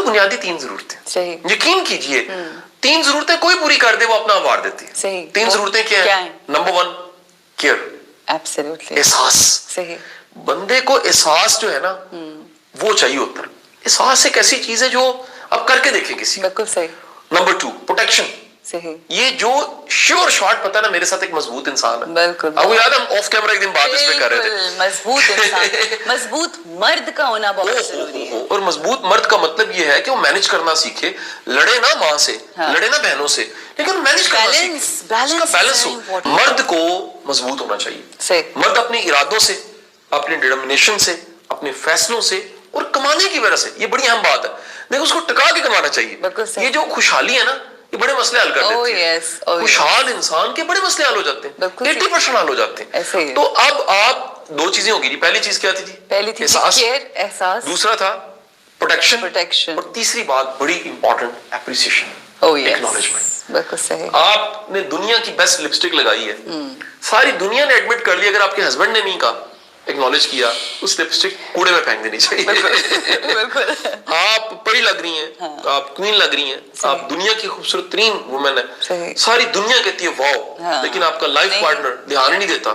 بنیادی 3 ضرورتیں. صحیح. یقین کیجئے 3 ضرورتیں کوئی پوری کر دے وہ اپنا اوارڈ دیتی ہے. صحیح. 3 ضرورتیں کیا ہیں؟ Number 1 care. ایبسلیوٹلی. احساس. صحیح. بندے کو احساس جو ہے نا وہ چاہیے ہوتا ہے. احساس ایک ایسی چیز ہے جو آپ کر کے دیکھیں کسی. بالکل صحیح. Number 2 protection. صحیح. یہ جو شیور شارٹ پتا نا میرے ساتھ ایک مضبوط انسان ہے. بالکل. آپ کو یاد ہے ہم آف کیمرہ ایک دن بات اس پہ کر رہے تھے. مضبوط انسان مضبوط مرد کا ہونا بہت ضروری ہے. اور مضبوط مرد کا مطلب یہ ہے کہ وہ مینج کرنا سیکھے. لڑے نا ماں سے, لڑے نا بہنوں سے, لیکن مینج کرنا سیکھے. اس کا بیلنس ہو. مرد کو مضبوط ہونا چاہیے. مرد اپنے ارادوں سے, اپنی ڈٹرمنیشن سے, اپنے فیصلوں سے اور کمانے کی وجہ سے, یہ بڑی اہم بات ہے, دیکھو اس کو ٹکا کے کمانا چاہیے. یہ جو خوشحالی ہے نا یہ بڑے مسئلے حل کر دیتی ہے. خوشحال انسان کے بڑے مسئلے حل ہو جاتے ہیں, 80% حل ہو جاتے ہیں. تو اب آپ 2 چیزیں ہوگی جی. پہلی چیز کیا تھی جی؟ پہلی تھی احساس. دوسرا تھا پروٹیکشن. اور تیسری بات بڑی امپورٹنٹ اپریسیشن, ایکنالجمنٹ. بالکل صحیح. آپ نے دنیا کی بیسٹ لپسٹک لگائی ہے, ساری دنیا نے ایڈمٹ کر لی, اگر آپ کے ہسبینڈ نے نہیں کہا ایکنالج کیا, اس لپسٹک کوڑے میں پھینک دینی چاہیے. آپ پری لگ رہی ہیں, آپ کوئین لگ رہی ہیں, آپ دنیا کی خوبصورت ترین وومن ہیں, ساری دنیا کہتی ہے واو, لیکن آپ کا لائف پارٹنر دھیان ہی نہیں دیتا.